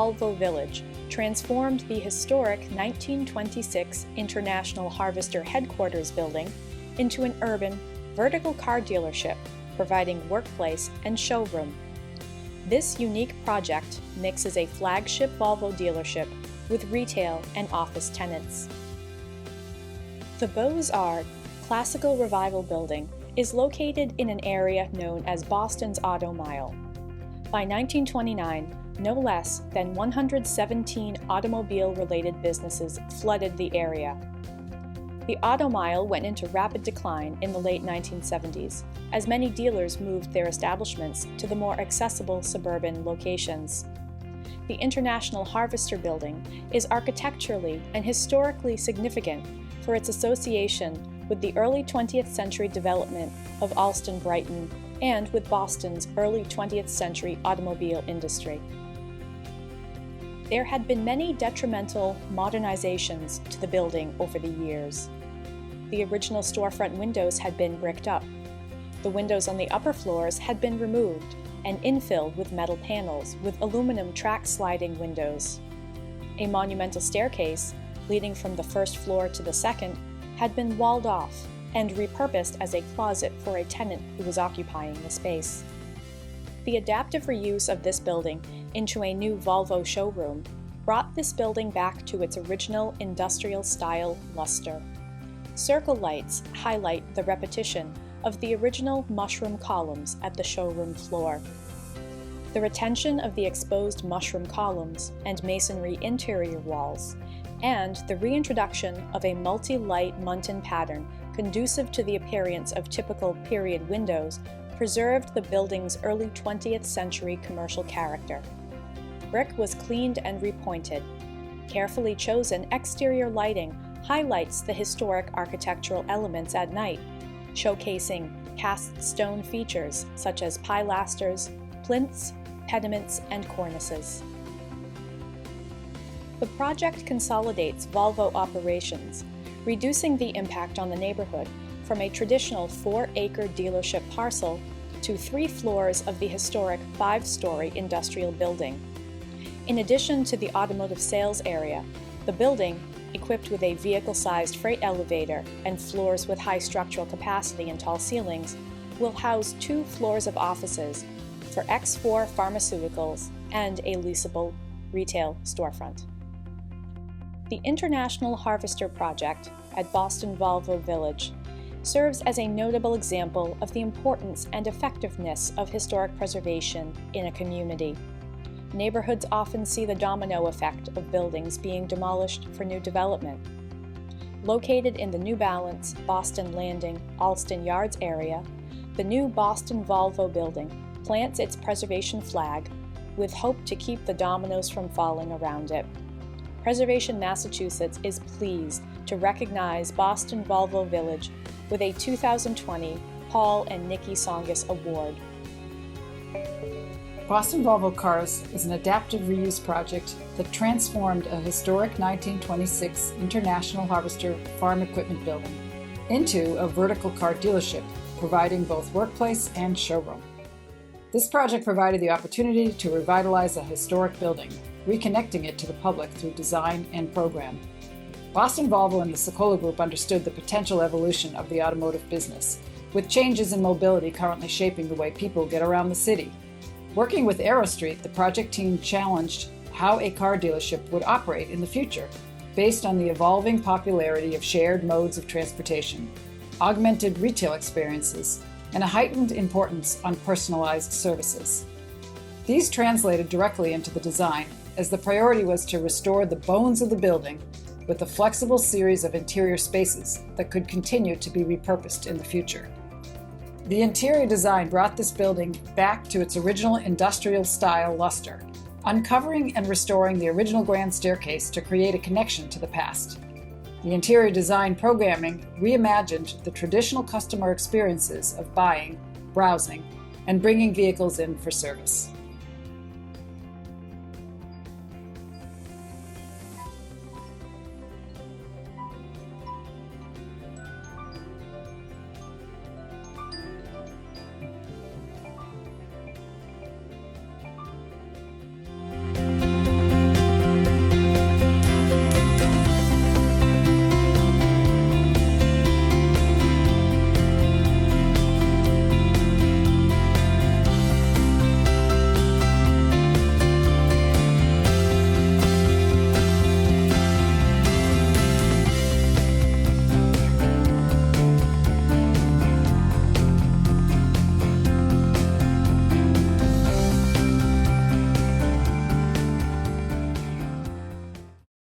Volvo Village transformed the historic 1926 International Harvester Headquarters building into an urban, vertical car dealership, providing workplace and showroom. This unique project mixes a flagship Volvo dealership with retail and office tenants. The Beaux-Arts Classical Revival building is located in an area known as Boston's Auto Mile. By 1929, no less than 117 automobile-related businesses flooded the area. The Auto Mile went into rapid decline in the late 1970s, as many dealers moved their establishments to the more accessible suburban locations. The International Harvester building is architecturally and historically significant for its association with the early 20th century development of Allston Brighton and with Boston's early 20th century automobile industry. There had been many detrimental modernizations to the building over the years. The original storefront windows had been bricked up. The windows on the upper floors had been removed and infilled with metal panels with aluminum track sliding windows. A monumental staircase, leading from the first floor to the second, had been walled off and repurposed as a closet for a tenant who was occupying the space. The adaptive reuse of this building into a new Volvo showroom brought this building back to its original industrial-style luster. Circle lights highlight the repetition of the original mushroom columns at the showroom floor. The retention of the exposed mushroom columns and masonry interior walls, and the reintroduction of a multi-light muntin pattern conducive to the appearance of typical period windows preserved the building's early 20th century commercial character. Brick was cleaned and repointed. Carefully chosen exterior lighting highlights the historic architectural elements at night, showcasing cast stone features such as pilasters, plinths, pediments, and cornices. The project consolidates Volvo operations, reducing the impact on the neighborhood from a traditional 4-acre dealership parcel to 3 floors of the historic 5-story industrial building. In addition to the automotive sales area, the building, equipped with a vehicle-sized freight elevator and floors with high structural capacity and tall ceilings, will house 2 floors of offices for X4 Pharmaceuticals and a leasable retail storefront. The International Harvester project at Boston Volvo Village serves as a notable example of the importance and effectiveness of historic preservation in a community. Neighborhoods often see the domino effect of buildings being demolished for new development. Located in the New Balance, Boston Landing, Allston Yards area, the new Boston Volvo building plants its preservation flag with hope to keep the dominoes from falling around it. Preservation Massachusetts is pleased to recognize Boston Volvo Village with a 2020 Paul and Niki Tsongas Award. Boston Volvo Cars is an adaptive reuse project that transformed a historic 1926 International Harvester farm equipment building into a vertical car dealership, providing both workplace and showroom. This project provided the opportunity to revitalize a historic building, reconnecting it to the public through design and program. Boston Volvo and the Sokola Group understood the potential evolution of the automotive business, with changes in mobility currently shaping the way people get around the city. Working with AeroStreet, the project team challenged how a car dealership would operate in the future, based on the evolving popularity of shared modes of transportation, augmented retail experiences, and a heightened importance on personalized services. These translated directly into the design, as the priority was to restore the bones of the building with a flexible series of interior spaces that could continue to be repurposed in the future. The interior design brought this building back to its original industrial-style luster, uncovering and restoring the original grand staircase to create a connection to the past. The interior design programming reimagined the traditional customer experiences of buying, browsing, and bringing vehicles in for service.